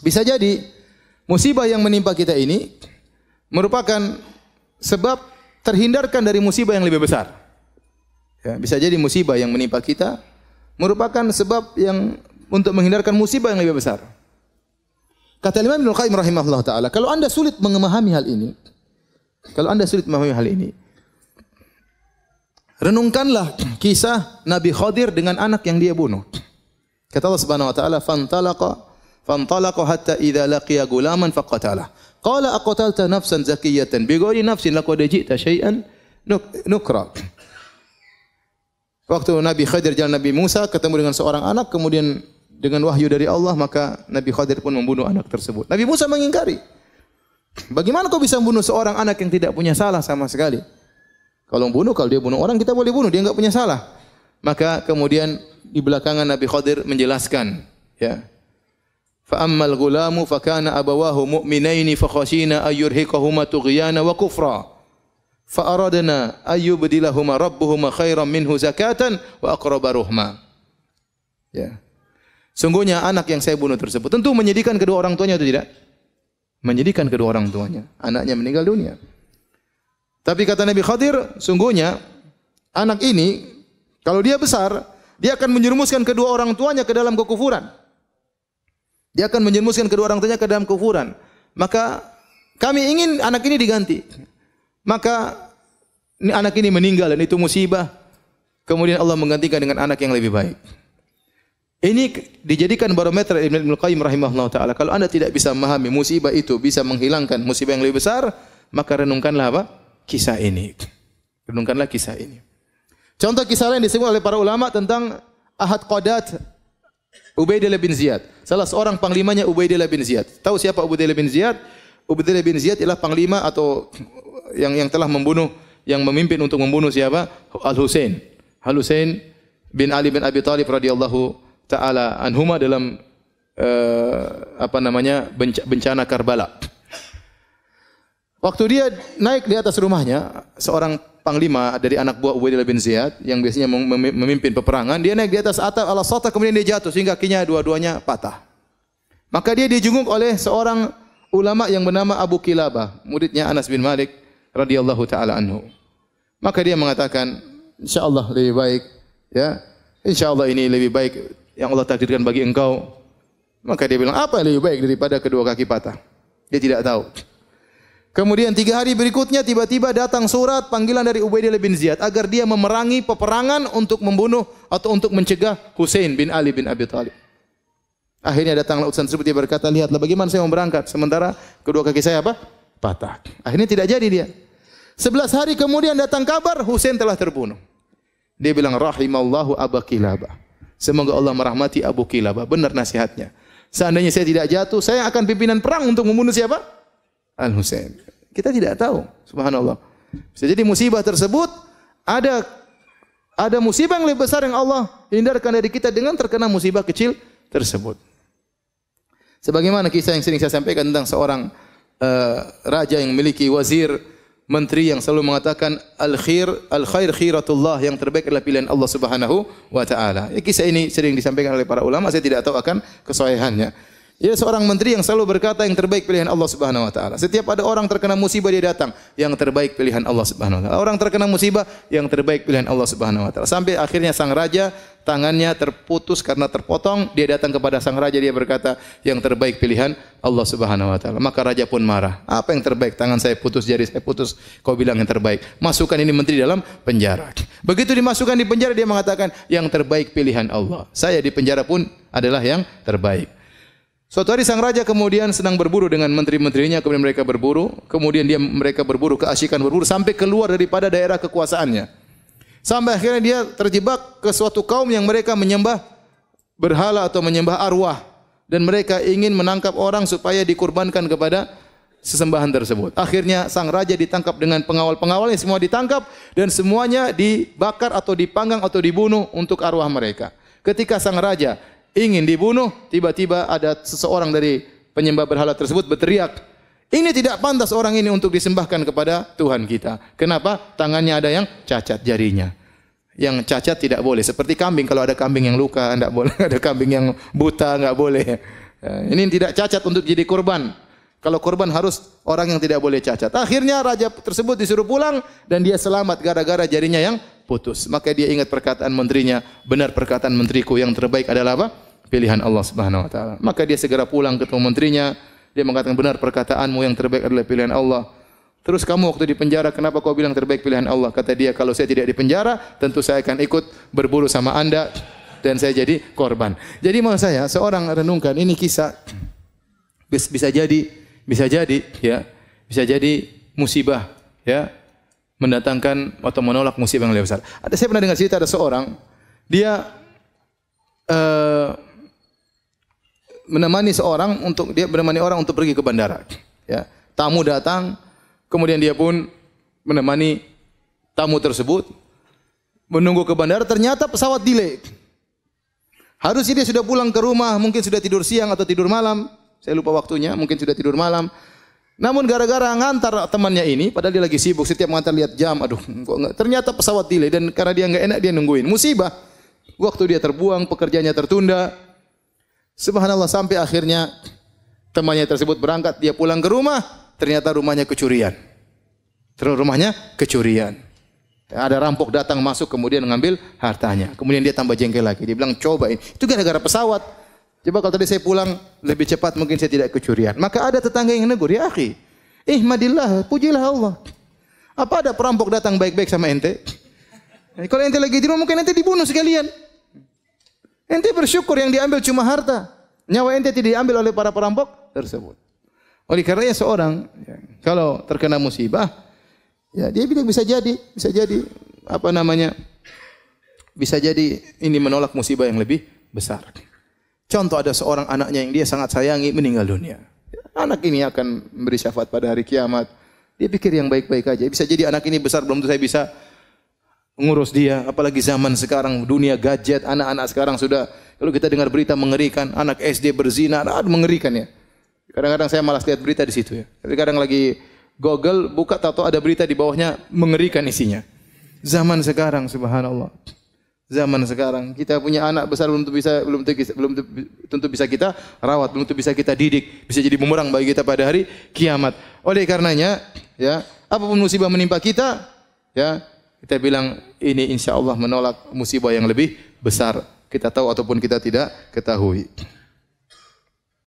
Bisa jadi musibah yang menimpa kita ini merupakan sebab terhindarkan dari musibah yang lebih besar. Ya, bisa jadi musibah yang menimpa kita merupakan sebab yang untuk menghindarkan musibah yang lebih besar. Kata Imam Ibnu Qayyim rahimahullah taala, kalau Anda sulit memahami hal ini, renungkanlah kisah Nabi Khadir dengan anak yang dia bunuh. Kata Allah Subhanahu wa taala, "Fantalaqa hatta idza laqiya gulaman faqatalah. Qala aqtalta nafsan zakiyatan bighairi nafsin laqad ji'ta syai'an nukra." Waktu Nabi Khadir jalan Nabi Musa ketemu dengan seorang anak, kemudian dengan wahyu dari Allah, maka Nabi Khadir pun membunuh anak tersebut. Nabi Musa mengingkari. Bagaimana kau bisa membunuh seorang anak yang tidak punya salah sama sekali? Kalau dia bunuh orang, kita boleh bunuh, dia enggak punya salah. Maka kemudian di belakangan Nabi Khadir menjelaskan, ya. Fa ammal ghulamu fa kana abawahu mu'minaini fa khashina ayyurhiqahuma tughyana wa kufra. Fa aradna ayyubdilahuma rabbuhuma khairan minhu zakatan wa aqraba ruhma. Ya. Sungguhnya anak yang saya bunuh tersebut tentu menyedihkan kedua orang tuanya atau tidak? Menyedihkan kedua orang tuanya. Anaknya meninggal dunia. Tapi kata Nabi Khadir, sungguhnya anak ini kalau dia besar, dia akan menjerumuskan kedua orang tuanya ke dalam kekufuran. Dia akan menjerumuskan kedua orang tuanya ke dalam kekufuran. Maka kami ingin anak ini diganti. Maka anak ini meninggal dan itu musibah. Kemudian Allah menggantikan dengan anak yang lebih baik. Ini dijadikan barometer Ibnu Qayyim rahimahullah taala. Kalau Anda tidak bisa memahami musibah itu bisa menghilangkan musibah yang lebih besar, maka renungkanlah apa? Kisah ini. Renungkanlah kisah ini. Contoh kisah lain disebut oleh para ulama tentang Ahad Qadat Ubaidillah bin Ziyad. Salah seorang panglimanya Ubaidillah bin Ziyad. Tahu siapa Ubaidillah bin Ziyad? Ubaidillah bin Ziyad ialah panglima atau yang telah membunuh, yang memimpin untuk membunuh siapa? Al-Husain. Al-Husain bin Ali bin Abi Thalib radhiyallahu ta'ala anhuma dalam bencana Karbala. Waktu dia naik di atas rumahnya, seorang panglima dari anak buah Ubaidillah bin Ziyad yang biasanya memimpin peperangan, dia naik di atas atap al-Satah, kemudian dia jatuh sehingga kakinya dua-duanya patah. Maka dia dijunguk oleh seorang ulama yang bernama Abu Kilabah, muridnya Anas bin Malik radhiyallahu taala anhu. Maka dia mengatakan, insyaallah lebih baik, ya. Insyaallah ini lebih baik yang Allah takdirkan bagi engkau. Maka dia bilang, apa yang lebih baik daripada kedua kaki patah? Dia tidak tahu. Kemudian 3 hari berikutnya tiba-tiba datang surat panggilan dari Ubaidillah bin Ziyad agar dia memerangi peperangan untuk membunuh atau untuk mencegah Husain bin Ali bin Abi Thalib. Akhirnya datanglah utusan tersebut, dia berkata, lihatlah bagaimana saya mau berangkat sementara kedua kaki saya apa? Patah. Akhirnya tidak jadi dia. 11 hari kemudian datang kabar Husain telah terbunuh. Dia bilang, rahimallahu Abu Kilabah. Semoga Allah merahmati Abu Kilabah. Benar nasihatnya. Seandainya saya tidak jatuh, saya akan pimpinan perang untuk membunuh siapa? Al-Husain. Kita tidak tahu, subhanallah. Bisa jadi musibah tersebut ada musibah yang lebih besar yang Allah hindarkan dari kita dengan terkena musibah kecil tersebut. Sebagaimana kisah yang sering saya sampaikan tentang seorang raja yang memiliki wazir, menteri yang selalu mengatakan al-khair khiratullah, yang terbaik adalah pilihan Allah Subhanahu wa taala. Kisah ini sering disampaikan oleh para ulama, saya tidak tahu akan kesahihannya. Ia seorang menteri yang selalu berkata yang terbaik pilihan Allah Subhanahu wa taala. Setiap ada orang terkena musibah dia datang, yang terbaik pilihan Allah Subhanahu wa taala. Orang terkena musibah, yang terbaik pilihan Allah Subhanahu wa taala. Sampai akhirnya sang raja tangannya terputus karena terpotong, dia datang kepada sang raja, dia berkata, yang terbaik pilihan Allah Subhanahu wa taala. Maka raja pun marah. Apa yang terbaik? Tangan saya putus, jari saya putus, kau bilang yang terbaik. Masukkan ini menteri dalam penjara. Begitu dimasukkan di penjara, dia mengatakan, yang terbaik pilihan Allah. Saya di penjara pun adalah yang terbaik. Suatu hari sang raja kemudian sedang berburu dengan menteri-menterinya, kemudian mereka berburu, kemudian mereka berburu, keasyikan berburu sampai keluar daripada daerah kekuasaannya. Sampai akhirnya dia terjebak ke suatu kaum yang mereka menyembah berhala atau menyembah arwah, dan mereka ingin menangkap orang supaya dikurbankan kepada sesembahan tersebut. Akhirnya sang raja ditangkap dengan pengawal-pengawalnya, semua ditangkap dan semuanya dibakar atau dipanggang atau dibunuh untuk arwah mereka. Ketika sang raja ingin dibunuh, tiba-tiba ada seseorang dari penyembah berhala tersebut berteriak, ini tidak pantas orang ini untuk disembahkan kepada Tuhan kita. Kenapa? Tangannya ada yang cacat jarinya. Yang cacat tidak boleh. Seperti kambing, kalau ada kambing yang luka, tidak boleh. Ada kambing yang buta, tidak boleh. Ini tidak cacat untuk jadi korban. Kalau korban harus orang yang tidak boleh cacat. Akhirnya raja tersebut disuruh pulang dan dia selamat gara-gara jarinya yang putus. Maka dia ingat perkataan menterinya, benar perkataan menteriku, yang terbaik adalah apa? Pilihan Allah Subhanahu wa taala. Maka dia segera pulang ketemu menterinya, dia mengatakan benar perkataanmu, yang terbaik adalah pilihan Allah. Terus kamu waktu di penjara kenapa kau bilang terbaik pilihan Allah? Kata dia, kalau saya tidak di penjara, tentu saya akan ikut berburu sama Anda dan saya jadi korban. Jadi maksud saya, seorang renungkan ini kisah bisa jadi musibah, ya, mendatangkan atau menolak musibah yang lebih besar. Saya pernah dengar cerita ada seorang, dia menemani orang untuk pergi ke bandara. Ya, tamu datang, kemudian dia pun menemani tamu tersebut menunggu ke bandara. Ternyata pesawat delay. Harusnya dia sudah pulang ke rumah, mungkin sudah tidur siang atau tidur malam. Saya lupa waktunya, mungkin sudah tidur malam. Namun gara-gara ngantar temannya ini, padahal dia lagi sibuk, setiap ngantar lihat jam, aduh, ternyata pesawat delay dan karena dia enggak enak dia nungguin. Musibah. Waktu dia terbuang, pekerjaannya tertunda. Subhanallah, sampai akhirnya temannya tersebut berangkat, dia pulang ke rumah, ternyata rumahnya kecurian. Ada rampok datang masuk kemudian mengambil hartanya. Kemudian dia tambah jengkel lagi. Dia bilang, coba ini. Itu gara-gara pesawat. Coba kalau tadi saya pulang lebih cepat mungkin saya tidak kecurian. Maka ada tetangga yang negur, ya akhi, ihmadillah, pujilah Allah. Apa ada perampok datang baik-baik sama ente? Kalau ente lagi di rumah mungkin ente dibunuh sekalian. Ente bersyukur yang diambil cuma harta. Nyawa ente tidak diambil oleh para perampok tersebut. Oleh karenanya seorang kalau terkena musibah, ya dia bilang bisa jadi ini menolak musibah yang lebih besar. Contoh ada seorang anaknya yang dia sangat sayangi meninggal dunia. Anak ini akan memberi syafaat pada hari kiamat. Dia pikir yang baik-baik aja. Bisa jadi anak ini besar belum tentu saya bisa ngurus dia. Apalagi zaman sekarang dunia gadget, anak-anak sekarang sudah, kalau kita dengar berita mengerikan, anak SD berzina, mengerikan ya. Kadang-kadang saya malas lihat berita di situ ya. Tapi kadang lagi Google buka tahu ada berita di bawahnya mengerikan isinya. Zaman sekarang subhanallah. Zaman sekarang kita punya anak besar belum tentu bisa kita rawat, belum tentu bisa kita didik, bisa jadi bumerang bagi kita pada hari kiamat. Oleh karenanya, ya, apapun musibah menimpa kita, ya, kita bilang ini insyaallah menolak musibah yang lebih besar. Kita tahu ataupun kita tidak ketahui.